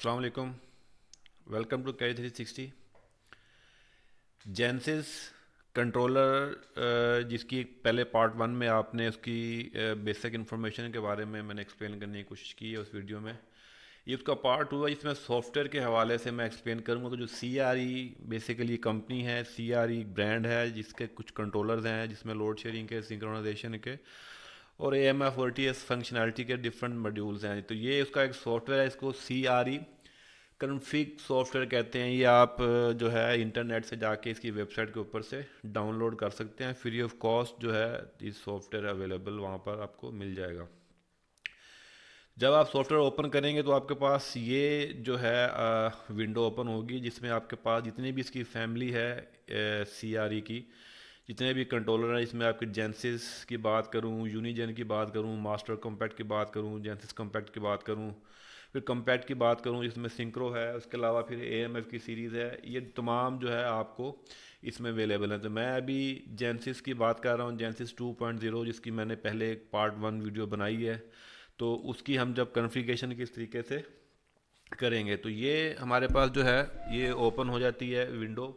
अस्सलाम वालेकुम। Welcome to carry 360। Gensets controller जिसकी पहले पार्ट वन में आपने उसकी बेसिक इन्फॉर्मेशन के बारे में मैंने एक्सप्लेन करने की कोशिश की है उस वीडियो में। ये उसका पार्ट हुआ जिसमें सॉफ्टवेयर के हवाले से मैं एक्सप्लेन करूँगा। तो जो C R E basically company है, सी आर ई ब्रांड है जिसके कुछ कंट्रोलर्स हैं जिसमें लोड शेयरिंग के, सिंक्रोनाइजेशन के और ए एम एफ और टी एस फंक्शनैलिटी के डिफरेंट मॉड्यूल्स हैं। तो ये उसका एक सॉफ्टवेयर है, इसको C R E config software कहते हैं। ये आप जो है इंटरनेट से जाके इसकी वेबसाइट के ऊपर से डाउनलोड कर सकते हैं। फ्री ऑफ कॉस्ट जो है ये सॉफ्टवेयर अवेलेबल वहाँ पर आपको मिल जाएगा। जब आप सॉफ्टवेयर ओपन करेंगे तो आपके पास ये जो है विंडो ओपन होगी जिसमें आपके पास जितनी भी इसकी फैमिली है सी आर ई की, जितने भी कंट्रोलर हैं, इसमें आपके जेंसिस की बात करूं, यूनिजेन की बात करूं, मास्टर कॉम्पैक्ट की बात करूं, जेंसिस कॉम्पैक्ट की बात करूं, फिर कॉम्पैक्ट की बात करूं जिसमें सिंक्रो है, उसके अलावा फिर ए एम एफ की सीरीज़ है, ये तमाम जो है आपको इसमें अवेलेबल है। तो मैं अभी जेंसिस की बात कर रहा हूँ, जेंसिस 2.0 जिसकी मैंने पहले एक पार्ट वन वीडियो बनाई है। तो उसकी हम जब कन्फिगरेशन किस तरीके से करेंगे तो ये हमारे पास जो है ये ओपन हो जाती है विंडो।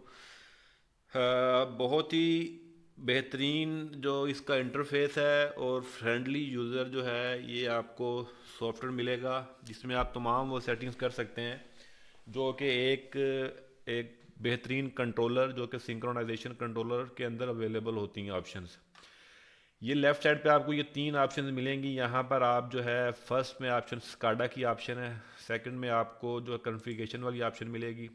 बहुत ही बेहतरीन जो इसका इंटरफेस है और फ्रेंडली यूज़र जो है ये आपको सॉफ्टवेयर मिलेगा जिसमें आप तमाम वो सेटिंग्स कर सकते हैं जो कि एक एक बेहतरीन कंट्रोलर जो कि सिंक्रोनाइजेशन कंट्रोलर के अंदर अवेलेबल होती हैं ऑप्शंस। ये लेफ्ट साइड पे आपको ये तीन ऑप्शन मिलेंगी। यहाँ पर आप जो है फर्स्ट में ऑप्शन स्काडा की ऑप्शन है, सेकंड में आपको जो कॉन्फ़िगरेशन वाली ऑप्शन मिलेगी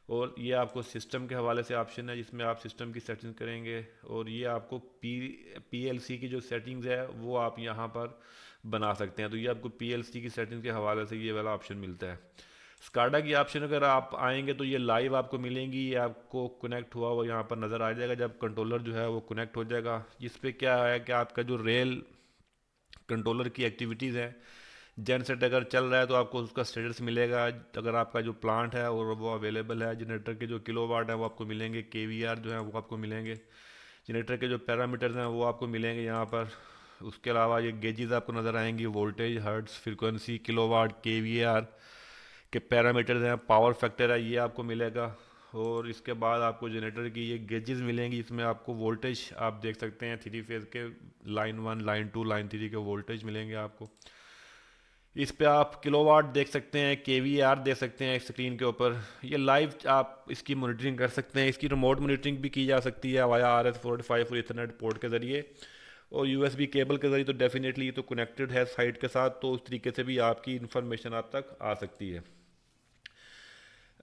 और ये आपको सिस्टम के हवाले से ऑप्शन है जिसमें आप सिस्टम की सेटिंग करेंगे और ये आपको पी एल सी की जो सेटिंग्स है वो आप यहाँ पर बना सकते हैं। तो ये आपको पी एल सी की सेटिंग के हवाले से ये वाला ऑप्शन मिलता है। स्काडा की ऑप्शन अगर आप आएंगे तो ये लाइव आपको मिलेंगी, ये आपको कनेक्ट हुआ हुआ यहाँ पर नज़र आ जाएगा जब कंट्रोलर जो है वो कनेक्ट हो जाएगा। जिस पे क्या है कि आपका जो रेल कंट्रोलर की एक्टिविटीज़ हैं, जनसेट अगर चल रहा है तो आपको उसका स्टेटस मिलेगा। अगर आपका जो प्लांट है और वो अवेलेबल है, जनरेटर के जो किलोवाट है वो आपको मिलेंगे, के वी आर जो है वो आपको मिलेंगे, जनरेटर के जो पैरामीटर्स हैं वो आपको मिलेंगे यहाँ पर। उसके अलावा ये गेजेस आपको नज़र आएंगी, वोल्टेज, हर्ट्स, फ्रीक्वेंसी, किलोवाट, के वी आर के पैरामीटर्स हैं, पावर फैक्टर है ये आपको मिलेगा। और इसके बाद आपको जनरेटर की ये गेजेस मिलेंगी, इसमें आपको वोल्टेज आप देख सकते हैं थ्री फेज़ के, line one, line two, line three के वोल्टेज मिलेंगे आपको। इस पे आप किलोवाट देख सकते हैं, के वी आर देख सकते हैं स्क्रीन के ऊपर। ये लाइव आप इसकी मॉनिटरिंग कर सकते हैं। इसकी रिमोट मॉनिटरिंग भी की जा सकती है वाया आर एस 45 और इथरनेट पोर्ट के ज़रिए और यू एस बी केबल के ज़रिए। तो डेफिनेटली ये तो कनेक्टेड है साइट के साथ, तो उस तरीके से भी आपकी इन्फॉर्मेशन आप तक आ सकती है।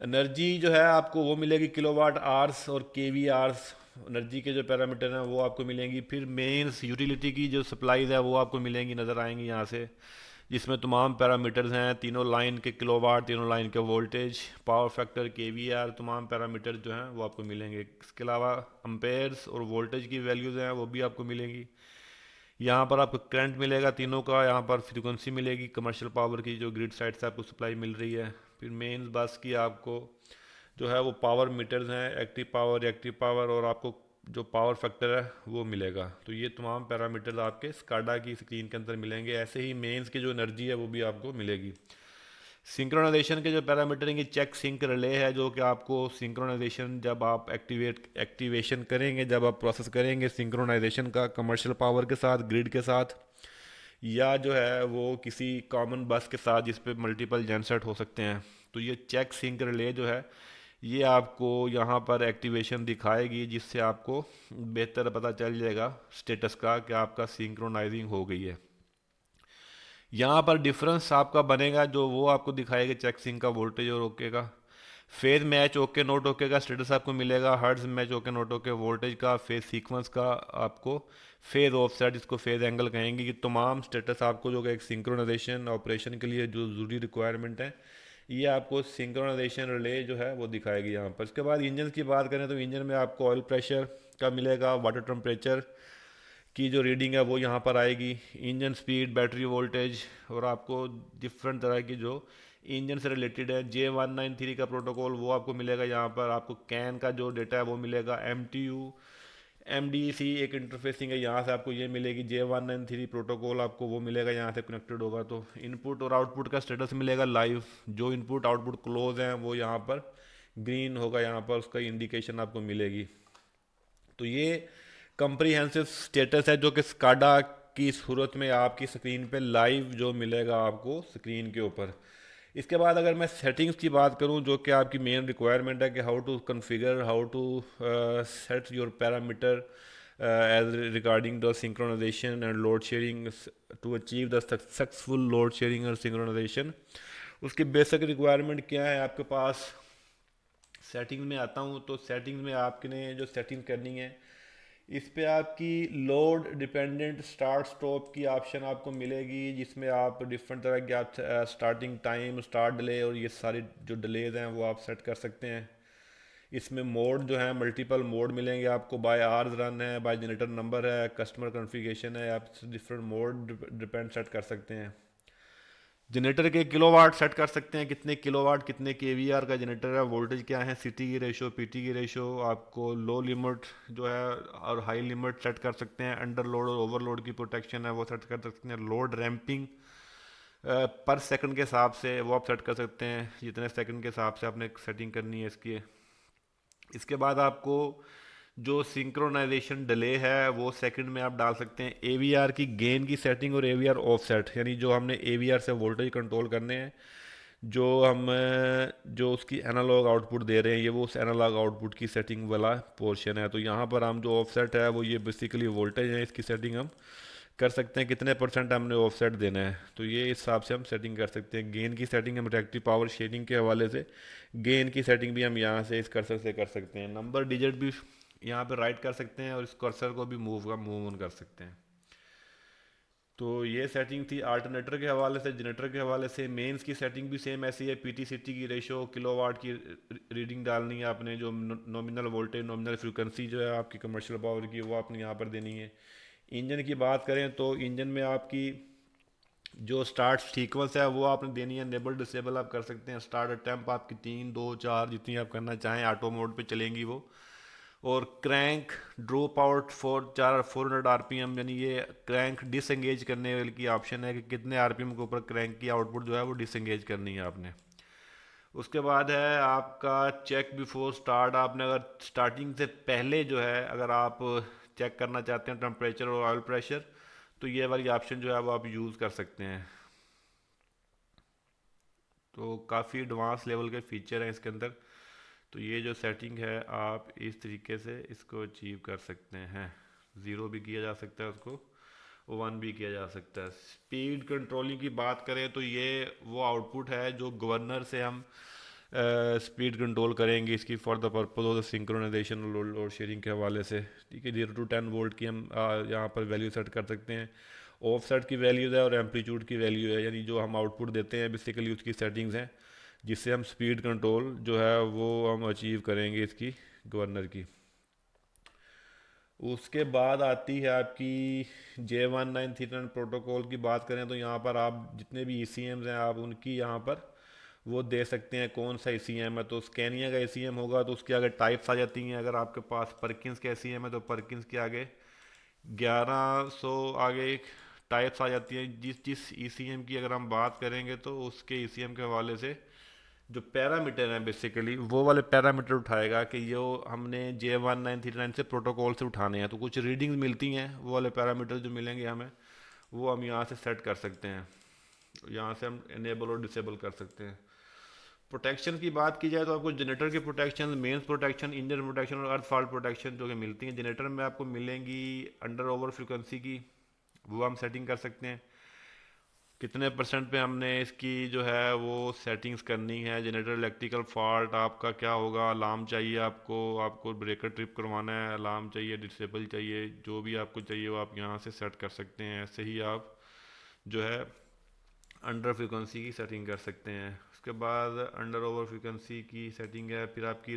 एनर्जी जो है आपको वो मिलेगी किलोवाट आवर्स और के वी आवर्स, एनर्जी के जो पैरामीटर हैं वो आपको मिलेंगी। फिर मेंस यूटिलिटी की जो सप्लाईज है वो आपको मिलेंगी, नज़र आएंगी यहाँ से, जिसमें तमाम पैरामीटर्स हैं, तीनों लाइन के किलोवाट, तीनों लाइन के वोल्टेज, पावर फैक्टर, के वी आर, तमाम पैरामीटर जो हैं वो आपको मिलेंगे। इसके अलावा अम्पेयर्स और वोल्टेज की वैल्यूज़ हैं वो भी आपको मिलेंगी। यहाँ पर आपको करंट मिलेगा तीनों का, यहाँ पर फ्रीक्वेंसी मिलेगी, कमर्शियल पावर की जो ग्रिड साइड से आपको सप्लाई मिल रही है। फिर मेन बस की आपको जो है वो पावर मीटर्स हैं, एक्टिव पावर, रिएक्टिव पावर और आपको जो पावर फैक्टर है वो मिलेगा। तो ये तमाम पैरामीटर्स आपके स्काडा की स्क्रीन के अंदर मिलेंगे। ऐसे ही मेंस की जो एनर्जी है वो भी आपको मिलेगी। सिंक्रोनाइजेशन के जो पैरामीटर हैं, चेक सिंक रिले है जो कि आपको सिंक्रोनाइजेशन जब आप एक्टिवेशन करेंगे, जब आप प्रोसेस करेंगे सिंक्रोनाइजेशन का कमर्शियल पावर के साथ, ग्रिड के साथ, या जो है वो किसी कॉमन बस के साथ जिस पे मल्टीपल जनसेट हो सकते हैं, तो ये चेक सिंक रिले जो है ये आपको यहाँ पर एक्टिवेशन दिखाएगी जिससे आपको बेहतर पता चल जाएगा स्टेटस का कि आपका सिंक्रोनाइजिंग हो गई है। यहाँ पर डिफरेंस आपका बनेगा जो वो आपको दिखाएगा चेक सिंक का वोल्टेज और ओके का। Phase match okay note okay का स्टेटस आपको मिलेगा, hertz match okay note okay voltage का, फेज सीक्वेंस का आपको, फेज ऑफसेट जिसको फेज एंगल कहेंगे, कि तमाम स्टेटस आपको जो कि एक सिंक्रोनाइजेशन ऑपरेशन के लिए जो ज़रूरी रिक्वायरमेंट है ये आपको सिंक्रोनाइजेशन रिले जो है वो दिखाएगी यहाँ पर। इसके बाद इंजन की बात करें तो इंजन में आपको ऑयल प्रेशर का मिलेगा, वाटर टेम्परेचर की जो रीडिंग है वो यहाँ पर आएगी, इंजन स्पीड, बैटरी वोल्टेज और आपको डिफरेंट तरह की जो इंजन से रिलेटेड है J193 का प्रोटोकॉल वो आपको मिलेगा। यहाँ पर आपको कैन का जो डेटा है वो मिलेगा, एम टी यू, MDC एक इंटरफेसिंग है, यहाँ से आपको ये मिलेगी J193 प्रोटोकॉल, आपको वो मिलेगा, यहाँ से कनेक्टेड होगा तो इनपुट और आउटपुट का स्टेटस मिलेगा लाइव। जो इनपुट आउटपुट क्लोज हैं वो यहाँ पर ग्रीन होगा, यहाँ पर उसका इंडिकेशन आपको मिलेगी। तो ये कंप्रीहेंसिव स्टेटस है जो कि स्काडा की सूरत में आपकी स्क्रीन पे लाइव जो मिलेगा आपको स्क्रीन के ऊपर। इसके बाद अगर मैं सेटिंग्स की बात करूं, जो कि आपकी मेन रिक्वायरमेंट है कि how to configure, how to set your parameter as regarding the synchronization and load sharing to achieve the successful load sharing और सिंक्रोनाइजेशन। उसकी बेसिक रिक्वायरमेंट क्या है आपके पास। सेटिंग्स में आता हूँ तो सेटिंग्स में आपने जो सेटिंग करनी है, इस पे आपकी लोड डिपेंडेंट स्टार्ट स्टॉप की ऑप्शन आपको मिलेगी, जिसमें आप डिफरेंट तरह के आप स्टार्टिंग टाइम, स्टार्ट डिले और ये सारी जो डिलेज हैं वो आप सेट कर सकते हैं। इसमें मोड जो है मल्टीपल मोड मिलेंगे आपको, बाय आवर्स रन है, बाय जनरेटर नंबर है, कस्टमर कॉन्फ़िगरेशन है, आप डिफरेंट मोड डिपेंड सेट कर सकते हैं। जनरेटर के किलोवाट सेट कर सकते हैं, कितने किलोवाट कितने केवीआर का जनरेटर है, वोल्टेज क्या है, सीटी की रेशो, पीटी की रेशो, आपको लो लिमिट जो है और हाई लिमिट सेट कर सकते हैं। अंडर लोड और ओवरलोड की प्रोटेक्शन है वो सेट कर सकते हैं। लोड रैंपिंग पर सेकंड के हिसाब से वो आप सेट कर सकते हैं, जितने सेकंड के हिसाब से आपने सेटिंग करनी है इसकी। इसके बाद आपको जो सिंक्रोनाइजेशन डिले है वो सेकंड में आप डाल सकते हैं। एवीआर की गेन की सेटिंग और एवीआर ऑफसेट, यानी जो हमने एवीआर से वोल्टेज कंट्रोल करने हैं, जो हम जो उसकी एनालॉग आउटपुट दे रहे हैं, ये वो उस एनालॉग आउटपुट की सेटिंग वाला पोर्शन है। तो यहाँ पर हम जो ऑफसेट है वो ये बेसिकली वोल्टेज है, इसकी सेटिंग हम कर सकते हैं, कितने परसेंट हमने ऑफसेट देना है, तो ये इस हिसाब से हम सेटिंग कर सकते हैं। गेन की सेटिंग हम रिएक्टिव पावर शेयरिंग के हवाले से गेन की सेटिंग भी हम यहाँ से इस कर्सर से कर सकते हैं। नंबर डिजिट भी यहाँ पे राइट कर सकते हैं और इस कर्सर को भी मूव ऑन कर सकते हैं। तो ये सेटिंग थी अल्टरनेटर के हवाले से। जनरेटर के हवाले से मेंस की सेटिंग भी सेम ऐसी है, पीटी सीटी की रेशो, किलोवाट की रीडिंग डालनी है आपने, जो नॉमिनल वोल्टेज, नॉमिनल फ्रीक्वेंसी जो है आपकी कमर्शियल पावर की, वो आपने यहाँ पर देनी है। इंजन की बात करें तो इंजन में आपकी जो स्टार्ट सीक्वेंस है वो आपने देनी है, नेबल डिसेबल आप कर सकते हैं। स्टार्ट टेम्प आपकी 3 2 4 जितनी आप करना चाहें, ऑटो मोड पे चलेंगी वो। और crank drop out for 400 RPM, यानी ये क्रैंक डिसंगेज करने की ऑप्शन है कि कितने आरपीएम के ऊपर क्रैंक की आउटपुट जो है वो डिसंगेज करनी है आपने। उसके बाद है आपका चेक बिफोर स्टार्ट। आपने अगर स्टार्टिंग से पहले जो है अगर आप चेक करना चाहते हैं टेम्परेचर और ऑयल प्रेशर, तो ये वाली ऑप्शन जो है वो आप यूज़ कर सकते हैं। तो काफ़ी एडवांस लेवल के फीचर हैं इसके अंदर। तो ये जो सेटिंग है आप इस तरीके से इसको अचीव कर सकते हैं। ज़ीरो भी किया जा सकता है उसको, वन भी किया जा सकता है। स्पीड कंट्रोलिंग की बात करें तो ये वो आउटपुट है जो गवर्नर से हम स्पीड कंट्रोल करेंगे इसकी for the purpose of the synchronization load sharing के हवाले से। ठीक है, 0 to 10 वोल्ट की हम यहाँ पर वैल्यू सेट कर सकते हैं। ऑफ सेट की वैल्यूज़ है और एम्पलीट्यूड की वैल्यू है, यानी जो हम आउटपुट देते हैं बेसिकली उसकी सेटिंग्स हैं, जिससे हम स्पीड कंट्रोल जो है वो हम अचीव करेंगे इसकी गवर्नर की। उसके बाद आती है आपकी J1939 प्रोटोकॉल की बात करें तो यहाँ पर आप जितने भी ECMs हैं आप उनकी यहाँ पर वो दे सकते हैं, कौन सा ECM है। तो स्कैनिया का ECM होगा तो उसके आगे टाइप्स आ जाती हैं। अगर आपके पास परकिंस का ECM है तो परकिंस के आगे 1100 आगे टाइप्स आ जाती हैं। जिस जिस ECM की अगर हम बात करेंगे तो उसके ECM के हवाले से जो पैरामीटर हैं बेसिकली वो वाले पैरामीटर उठाएगा कि जो हमने J1939 से प्रोटोकॉल से उठाने हैं। तो कुछ रीडिंग्स मिलती हैं, वो वाले पैरामीटर जो मिलेंगे हमें वो हम यहाँ से सेट कर सकते हैं। यहाँ से हम इनेबल और डिसेबल कर सकते हैं। प्रोटेक्शन की बात की जाए तो आपको जनरेटर की protection, mains protection, engine protection और अर्थ फॉल्ट प्रोटेक्शन जो कि मिलती हैं। जनरेटर में आपको मिलेंगी अंडर ओवर फ्रिक्वेंसी की, वो हम सेटिंग कर सकते हैं, कितने परसेंट पे हमने इसकी जो है वो सेटिंग्स करनी है। जनरेटर इलेक्ट्रिकल फॉल्ट आपका क्या होगा, अलार्म चाहिए आपको, आपको ब्रेकर ट्रिप करवाना है, अलार्म चाहिए, डिसेबल चाहिए, जो भी आपको चाहिए वो आप यहाँ से सेट कर सकते हैं। ऐसे ही आप जो है अंडर फ्रिक्वेंसी की सेटिंग कर सकते हैं। उसके बाद अंडर ओवर फ्रिक्वेंसी की सेटिंग है। फिर आपकी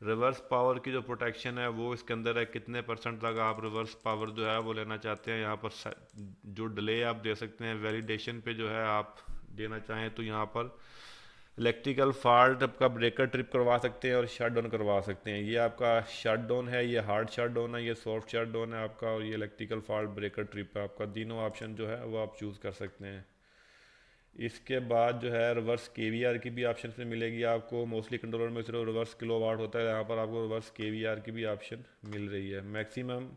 रिवर्स पावर की जो प्रोटेक्शन है वो इसके अंदर है, कितने परसेंट तक आप रिवर्स पावर जो है वो लेना चाहते हैं। यहाँ पर जो डिले आप दे सकते हैं वैलिडेशन पे, जो है आप देना चाहें तो यहाँ पर इलेक्ट्रिकल फॉल्ट आपका ब्रेकर ट्रिप करवा सकते हैं और शट डाउन करवा सकते हैं। ये आपका शट डाउन है, ये हार्ड शट डाउन है, ये सॉफ्ट शट डाउन है आपका, और ये इलेक्ट्रिकल फॉल्ट ब्रेकर ट्रिप है आपका। तीनों ऑप्शन जो है वो आप चूज़ कर सकते हैं। इसके बाद जो है रिवर्स केवीआर की भी ऑप्शन में मिलेगी आपको। मोस्टली कंट्रोलर में सिर्फ रिवर्स किलो वाट होता है, यहाँ पर आपको रिवर्स केवीआर की भी ऑप्शन मिल रही है। मैक्सिमम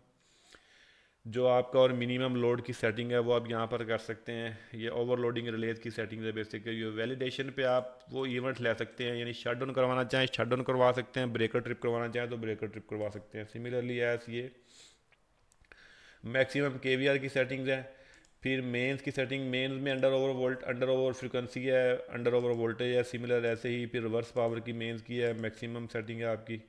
जो आपका और मिनिमम लोड की सेटिंग है वो आप यहाँ पर कर सकते हैं। ये ओवरलोडिंग रिलेज की सेटिंग है बेसिकली। ये वैलिडेशन पे आप वो इवेंट ले सकते हैं, यानी शट डाउन करवाना चाहें शट डाउन करवा सकते हैं, ब्रेकर ट्रिप करवाना चाहें तो ब्रेकर ट्रिप करवा सकते हैं। सिमिलरली एस ये मैक्सिमम केवीआर की सेटिंग्स है। फिर मेंस की सेटिंग, मेंस में अंडर ओवर फ्रिक्वेंसी है, अंडर ओवर वोल्टेज है, सिमिलर ऐसे ही। फिर रिवर्स पावर की मेंस की है, मैक्सिमम सेटिंग है आपकी।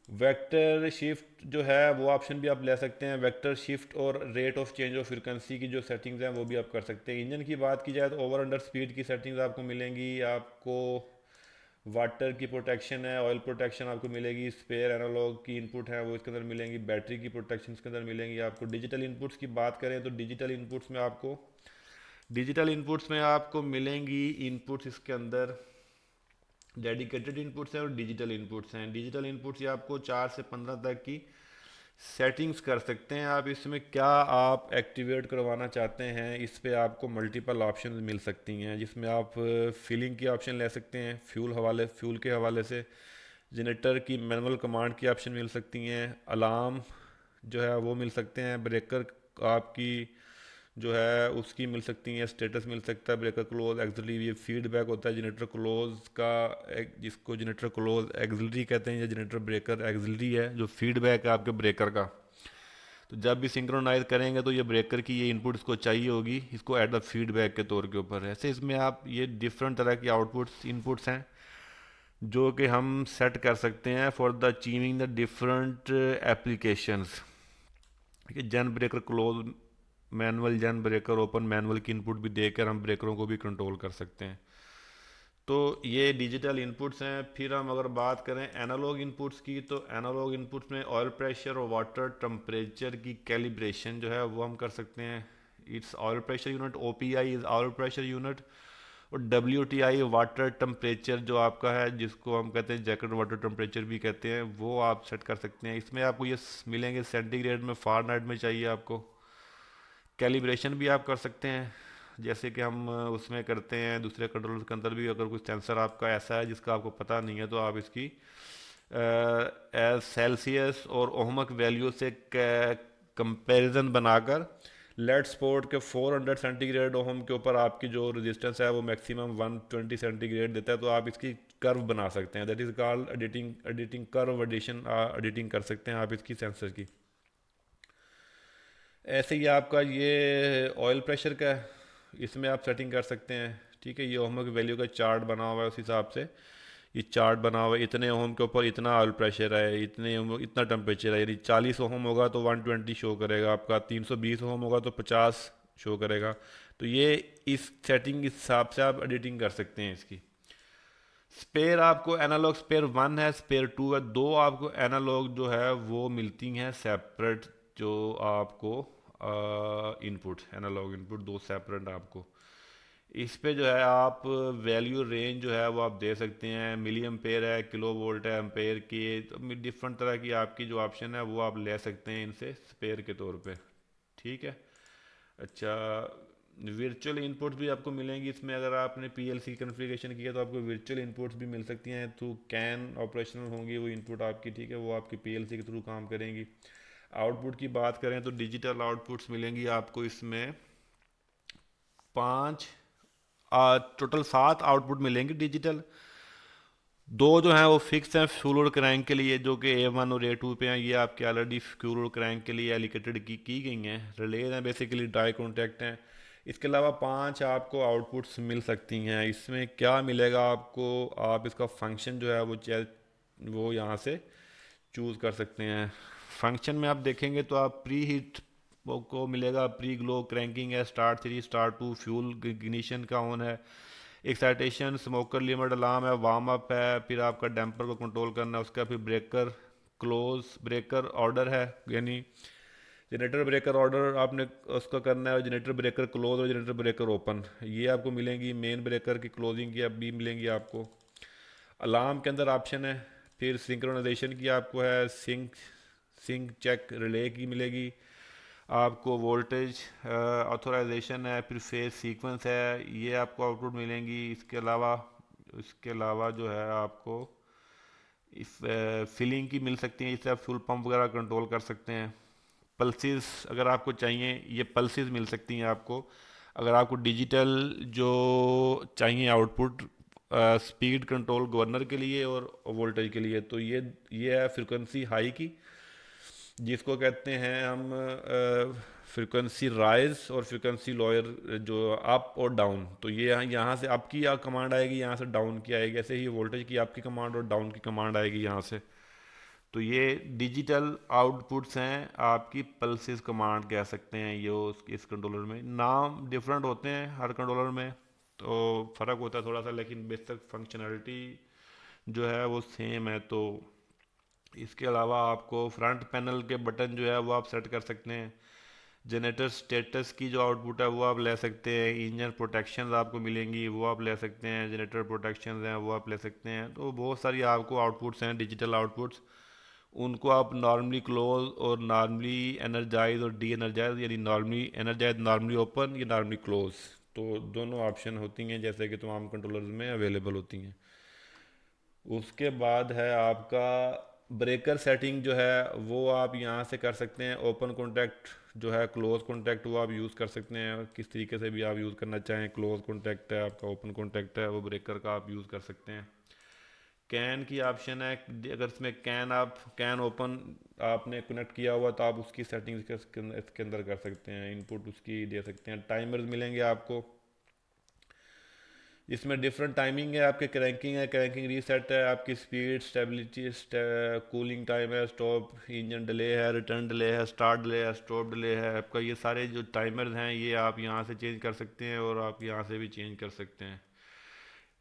वेक्टर शिफ्ट जो है वो ऑप्शन भी आप ले सकते हैं। वेक्टर शिफ्ट और rate of change of frequency की जो सेटिंग्स हैं वो भी आप कर सकते हैं। इंजन की बात की जाए तो ओवर अंडर स्पीड की सेटिंग्स आपको मिलेंगी। आपको वाटर की प्रोटेक्शन है, ऑयल प्रोटेक्शन आपको मिलेगी, स्पेयर एनालॉग की इनपुट है वो इसके अंदर मिलेंगी, बैटरी की प्रोटेक्शन इसके अंदर मिलेंगी आपको। डिजिटल इनपुट्स की बात करें तो डिजिटल इनपुट्स में आपको मिलेंगी इनपुट्स इसके अंदर डेडिकेटेड इनपुट्स हैं और डिजिटल इनपुट्स हैं। डिजिटल इनपुट्स ये आपको 4 से 15 तक की सेटिंग्स कर सकते हैं आप। इसमें क्या आप एक्टिवेट करवाना चाहते हैं, इस पे आपको मल्टीपल ऑप्शन मिल सकती हैं, जिसमें आप फिलिंग की ऑप्शन ले सकते हैं, फ्यूल के हवाले से। जनरेटर की मैनुअल कमांड की ऑप्शन मिल सकती हैं, अलार्म जो है वो मिल सकते हैं, ब्रेकर आपकी जो है उसकी मिल सकती हैं, स्टेटस मिल सकता है, ब्रेकर क्लोज एक्सिलरी। ये फीडबैक होता है जनरेटर क्लोज का, जिसको जनरेटर क्लोज एक्सिलरी कहते हैं, या जनरेटर ब्रेकर एक्सिलरी है जो फीडबैक है आपके ब्रेकर का। तो जब भी सिंक्रोनाइज करेंगे तो ये ब्रेकर की ये इनपुट इसको चाहिए होगी, इसको एट द फीडबैक के तौर के ऊपर। ऐसे इसमें आप ये डिफरेंट तरह की आउटपुट्स इनपुट्स हैं जो कि हम सेट कर सकते हैं for the achieving the different applications. जन ब्रेकर क्लोज मैनुअल, जन ब्रेकर ओपन, मैनुअल की इनपुट भी देकर हम ब्रेकरों को भी कंट्रोल कर सकते हैं। तो ये डिजिटल इनपुट्स हैं। फिर हम अगर बात करें एनालॉग इनपुट्स की, तो एनालॉग इनपुट्स में ऑयल प्रेशर और वाटर टेम्परेचर की कैलिब्रेशन जो है वो हम कर सकते हैं। It's oil pressure unit, OPI is oil pressure unit, और डब्ल्यूटीआई वाटर टेम्परेचर जो आपका है, जिसको हम कहते हैं जैकेट वाटर टेम्परेचर भी कहते हैं, वो आप सेट कर सकते हैं। इसमें आपको ये मिलेंगे सेंटीग्रेड में, फ़ारेनहाइट में चाहिए आपको। कैलिब्रेशन भी आप कर सकते हैं, जैसे कि हम उसमें करते हैं दूसरे कंट्रोलर के अंदर भी। अगर कुछ सेंसर आपका ऐसा है जिसका आपको पता नहीं है तो आप इसकी सेल्सियस और ओहमक वैल्यू से कंपैरिजन बनाकर लेड स्पोर्ट के 400 सेंटीग्रेड ओहम के ऊपर आपकी जो रेजिस्टेंस है वो मैक्सिमम 120 सेंटीग्रेड देता है, तो आप इसकी कर्व बना सकते हैं। That is called editing curve addition. Editing कर सकते हैं आप इसकी सेंसर की। ऐसे ही आपका ये ऑयल प्रेशर का है, इसमें आप सेटिंग कर सकते हैं। ठीक है, ये ओहम की वैल्यू का चार्ट बना हुआ है, उस हिसाब से ये चार्ट बना हुआ है। इतने ओहम के ऊपर इतना ऑयल प्रेशर है, इतना टेम्परेचर है, यानी 40 ओहम होगा तो 120 शो करेगा आपका, 320 ओहम होगा तो 50 शो करेगा। तो ये इस सेटिंग के हिसाब से आप एडिटिंग कर सकते हैं इसकी। स्पेयर आपको एनालॉग स्पेयर 1 है, स्पेयर 2 है, दो आपको एनालॉग जो है वो मिलती हैं सेपरेट। जो आपको इनपुट एनालॉग इनपुट दो सेपरेट आपको। इस पे जो है आप वैल्यू रेंज जो है वो आप दे सकते हैं, मिली एम्पेयर है, किलो वोल्ट है, एम्पेयर की, तो डिफरेंट तरह की आपकी जो ऑप्शन है वो आप ले सकते हैं इनसे स्पेयर के तौर पे। ठीक है। अच्छा, वर्चुअल इनपुट्स भी आपको मिलेंगी इसमें। अगर आपने पीएलसी कॉन्फ़िगरेशन किया तो आपको वर्चुअल इनपुट्स भी मिल सकती हैं, थ्रू कैन ऑपरेशनल होंगी वो इनपुट आपकी। ठीक है, वो आपकी पीएलसी के थ्रू काम करेंगी। आउटपुट की बात करें तो डिजिटल आउटपुट्स मिलेंगी आपको इसमें 5, टोटल 7 आउटपुट मिलेंगे डिजिटल। दो जो हैं वो फिक्स हैं फ्यूल और क्रैंक के लिए, जो कि A1 और A2 पे हैं। ये आपके ऑलरेडी फ्यूल और क्रैंक के लिए एलिकेटेड की गई हैं, रिलेज हैं बेसिकली, डाई कॉन्टैक्ट हैं। इसके अलावा 5 आपको आउटपुट्स मिल सकती हैं। इसमें क्या मिलेगा आपको, आप इसका फंक्शन जो है वो यहाँ से चूज़ कर सकते हैं। फंक्शन में आप देखेंगे तो आप प्री हीट को मिलेगा, प्री ग्लो क्रैंकिंग है, स्टार्ट 3 स्टार्ट 2, फ्यूल इग्निशन का ऑन है, एक्साइटेशन, स्मोकर लिमिट अलार्म है, वार्म अप है, फिर आपका डैम्पर को कंट्रोल करना है उसका, फिर ब्रेकर क्लोज, ब्रेकर ऑर्डर है, यानी जनरेटर ब्रेकर ऑर्डर आपने उसका करना है, और जनरेटर ब्रेकर क्लोज और जनरेटर ब्रेकर ओपन, ये आपको मिलेंगी। मेन ब्रेकर की क्लोजिंग की अब भी मिलेंगी आपको। अलार्म के अंदर ऑप्शन है, फिर सिंक्रोनाइजेशन की आपको है, सिंक चेक रिले की मिलेगी आपको, वोल्टेज ऑथोराइजेशन है, फिर फेज सीक्वेंस है, ये आपको आउटपुट मिलेंगी। इसके अलावा जो है आपको इस फिलिंग की मिल सकती है, जिससे आप फ्यूल पंप वगैरह कंट्रोल कर सकते हैं। पल्सेस अगर आपको चाहिए, ये पल्सेस मिल सकती हैं आपको। अगर आपको डिजिटल जो चाहिए आउटपुट, स्पीड कंट्रोल गवर्नर के लिए और वोल्टेज के लिए, तो ये है फ्रिक्वेंसी हाई की, जिसको कहते हैं हम फ्रिक्वेंसी राइज, और फ्रिक्वेंसी लोअर जो अप और डाउन। तो ये यहाँ से अप की कमांड आएगी, यहाँ से डाउन की आएगी, ऐसे ही वोल्टेज की आपकी कमांड और डाउन की कमांड आएगी यहाँ से। तो ये डिजिटल आउटपुट्स हैं आपकी पल्सेस कमांड कह सकते हैं ये इस कंट्रोलर में। नाम डिफरेंट होते हैं हर कंट्रोलर में, तो फ़र्क होता है थोड़ा सा, लेकिन बेसिक फंक्शनैलिटी जो है वो सेम है। तो इसके अलावा आपको फ्रंट पैनल के बटन जो है वो आप सेट कर सकते हैं। जनरेटर स्टेटस की जो आउटपुट है वो आप ले सकते हैं। इंजन प्रोटेक्शन आपको मिलेंगी, वो आप ले सकते हैं। जनरेटर प्रोटेक्शन हैं वो आप ले सकते हैं। तो बहुत सारी आपको आउटपुट्स हैं, डिजिटल आउटपुट्स। उनको आप नॉर्मली क्लोज और नॉर्मली एनर्जाइज और डी एनर्जाइज, यानी नॉर्मली एनर्जाइज नॉर्मली ओपन या नॉर्मली क्लोज, तो दोनों ऑप्शन होती हैं जैसे कि तमाम कंट्रोलर्स में अवेलेबल होती हैं। उसके बाद है आपका ब्रेकर सेटिंग जो है वो आप यहाँ से कर सकते हैं। ओपन कॉन्टैक्ट जो है, क्लोज कॉन्टैक्ट, वो आप यूज़ कर सकते हैं किस तरीके से भी आप यूज़ करना चाहें। क्लोज कॉन्टैक्ट है आपका, ओपन कॉन्टैक्ट है वो ब्रेकर का, आप यूज़ कर सकते हैं। कैन की ऑप्शन है, अगर इसमें कैन ओपन आपने कनेक्ट किया हुआ तो आप उसकी सेटिंग इसके अंदर कर सकते हैं, इनपुट उसकी दे सकते हैं। टाइमर्स मिलेंगे आपको, इसमें डिफरेंट टाइमिंग है आपके। क्रैंकिंग है, क्रैंकिंग रीसेट है, आपकी स्पीड, स्टेबिलिटी, कूलिंग टाइम है, स्टॉप, इंजन डिले है, रिटर्न डिले है, स्टार्ट डिले है, स्टॉप डिले है आपका। ये सारे जो टाइमर्स हैं ये आप यहाँ से चेंज कर सकते हैं, और आप यहाँ से भी चेंज कर सकते हैं।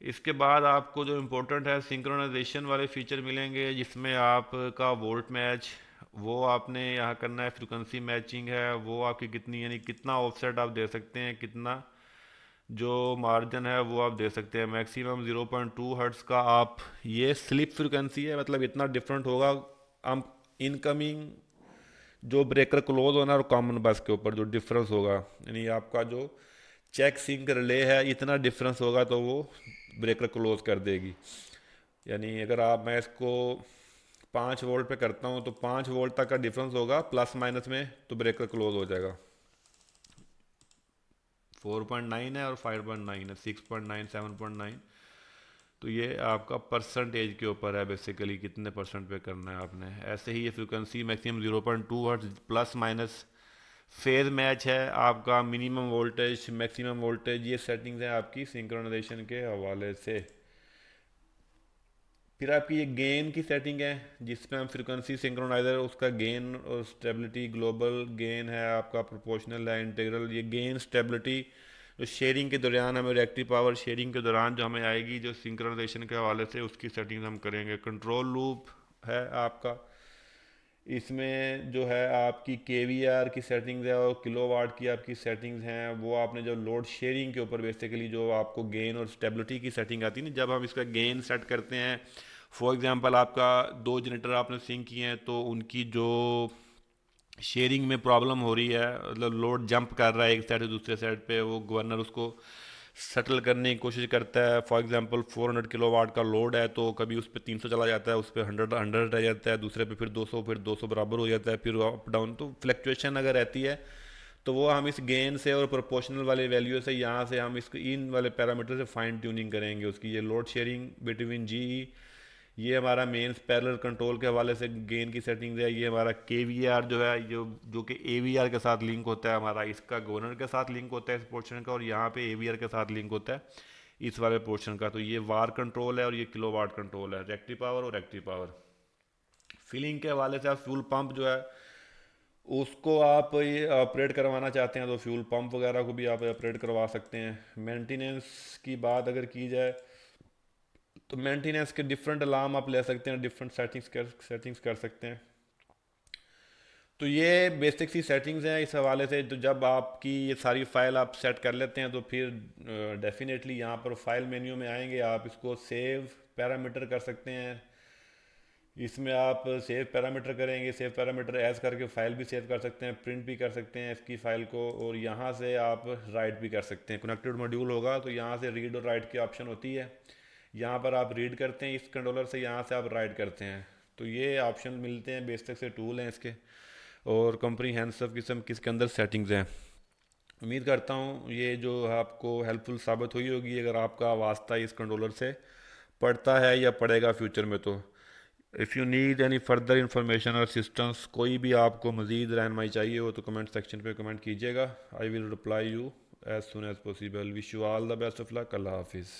इसके बाद आपको जो इम्पोर्टेंट है, सिंक्रोनाइजेशन वाले फीचर मिलेंगे, जिसमें आपका वोल्ट मैच वो आपने यहाँ करना है। फ्रिक्वेंसी मैचिंग है, वो आपकी कितनी, यानी कितना ऑफसेट आप दे सकते हैं, कितना जो मार्जिन है वो आप दे सकते हैं। मैक्सिमम 0.2 हर्ट्स का आप, ये स्लिप फ्रिक्वेंसी है, मतलब इतना डिफरेंट होगा। हम इनकमिंग जो ब्रेकर क्लोज होना और कॉमन बस के ऊपर जो डिफरेंस होगा, यानी आपका जो चेक सिंक रिले है, इतना डिफरेंस होगा तो वो ब्रेकर क्लोज कर देगी। यानी अगर मैं इसको 5 वोल्ट पे करता हूँ तो 5 वोल्ट तक का डिफरेंस होगा प्लस माइनस में, तो ब्रेकर क्लोज हो जाएगा। 4.9 है और 5.9 है, 6.9, 7.9। तो ये आपका परसेंटेज के ऊपर है बेसिकली, कितने परसेंट पे करना है आपने। ऐसे ही ये frequency maximum 0.2 hertz, plus minus. Phase match है आपका, मिनिमम वोल्टेज, मैक्सिमम वोल्टेज, ये सेटिंग्स हैं आपकी सिंक्रोनाइजेशन के हवाले से। फिर आपकी ये गेन की सेटिंग है, जिसमें हम फ्रिक्वेंसी सिंक्रोनाइजर, उसका गेन और स्टेबिलिटी, ग्लोबल गेन है आपका, प्रोपोर्शनल है, इंटीग्रल। ये गेन स्टेबिलिटी जो शेयरिंग के दौरान हमें, रिएक्टिव पावर शेयरिंग के दौरान जो हमें आएगी, जो सिंक्रोनाइजेशन के हवाले से, उसकी सेटिंग हम करेंगे। कंट्रोल लूप है आपका, इसमें जो है आपकी केवीआर की सेटिंग्स है और किलोवाट की आपकी सेटिंग्स हैं। वो आपने जो लोड शेयरिंग के ऊपर बेसिकली जो आपको गेन और स्टेबिलिटी की सेटिंग आती है ना, जब हम इसका गेन सेट करते हैं, फॉर एग्जांपल आपका 2 जनरेटर आपने सिंक किए हैं, तो उनकी जो शेयरिंग में प्रॉब्लम हो रही है, मतलब लोड जंप कर रहा है एक साइड से दूसरे साइड पे, वो गवर्नर उसको सेटल करने की कोशिश करता है। फॉर एग्जांपल 400 किलोवाट का लोड है, तो कभी उस पर 300 चला जाता है, उस पर 100 रह जाता है, दूसरे पे फिर 200, फिर 200 बराबर हो जाता है, फिर अप डाउन, तो फ्लक्चुएशन अगर रहती है, तो वो हम इस गेन से और प्रोपोर्शनल वाले वैल्यू से, यहाँ से हम इसको इन वाले पैरामीटर से फाइन ट्यूनिंग करेंगे उसकी। ये लोड शेयरिंग बिटवीन जी, ये हमारा मेंस पैरेलल कंट्रोल के हवाले से गेन की सेटिंग्स है। ये हमारा के वी आर जो है, जो कि ए वी आर के साथ लिंक होता है हमारा, इसका गवर्नर के साथ लिंक होता है इस पोर्शन का, और यहाँ पे ए वी आर के साथ लिंक होता है इस वाले पोर्शन का। तो ये वार कंट्रोल है और ये किलोवाट कंट्रोल है, रिएक्टिव पावर और एक्टिव पावर। फिलिंग के हवाले से आप फ्यूल पंप जो है उसको आप ये ऑपरेट करवाना चाहते हैं, तो फ्यूल पंप वगैरह को भी आप ऑपरेट करवा सकते हैं। मेंटेनेंस की बात अगर की जाए, तो मेंटेनेंस के डिफरेंट अलार्म आप ले सकते हैं, डिफरेंट सेटिंग्स कर सकते हैं। तो ये बेसिक सी सेटिंग्स हैं इस हवाले से। तो जब आपकी ये सारी फाइल आप सेट कर लेते हैं तो फिर डेफिनेटली यहाँ पर फाइल मेन्यू में आएंगे, आप इसको सेव पैरामीटर कर सकते हैं। इसमें आप सेव पैरामीटर करेंगे, सेव पैरामीटर एज करके फ़ाइल भी सेव कर सकते हैं, प्रिंट भी कर सकते हैं इसकी फ़ाइल को, और यहाँ से आप राइट भी कर सकते हैं। कनेक्टेड मॉड्यूल होगा तो यहाँ से रीड और राइट की ऑप्शन होती है। यहाँ पर आप रीड करते हैं इस कंट्रोलर से, यहाँ से आप राइट करते हैं। तो ये ऑप्शन मिलते हैं, बेसिक से टूल हैं इसके, और कम्प्रीहेंसिव किस्म किसके अंदर सेटिंग्स हैं। उम्मीद करता हूँ ये जो आपको हेल्पफुल साबित हुई होगी, अगर आपका वास्ता इस कंट्रोलर से पड़ता है या पड़ेगा फ्यूचर में। तो if you need any further information और असिस्टेंस, कोई भी आपको मज़ीद रहनमाई चाहिए हो तो कमेंट सेक्शन पे कमेंट कीजिएगा। I will reply you as soon as possible. Wish you all the best of luck. Allah हाफिज़।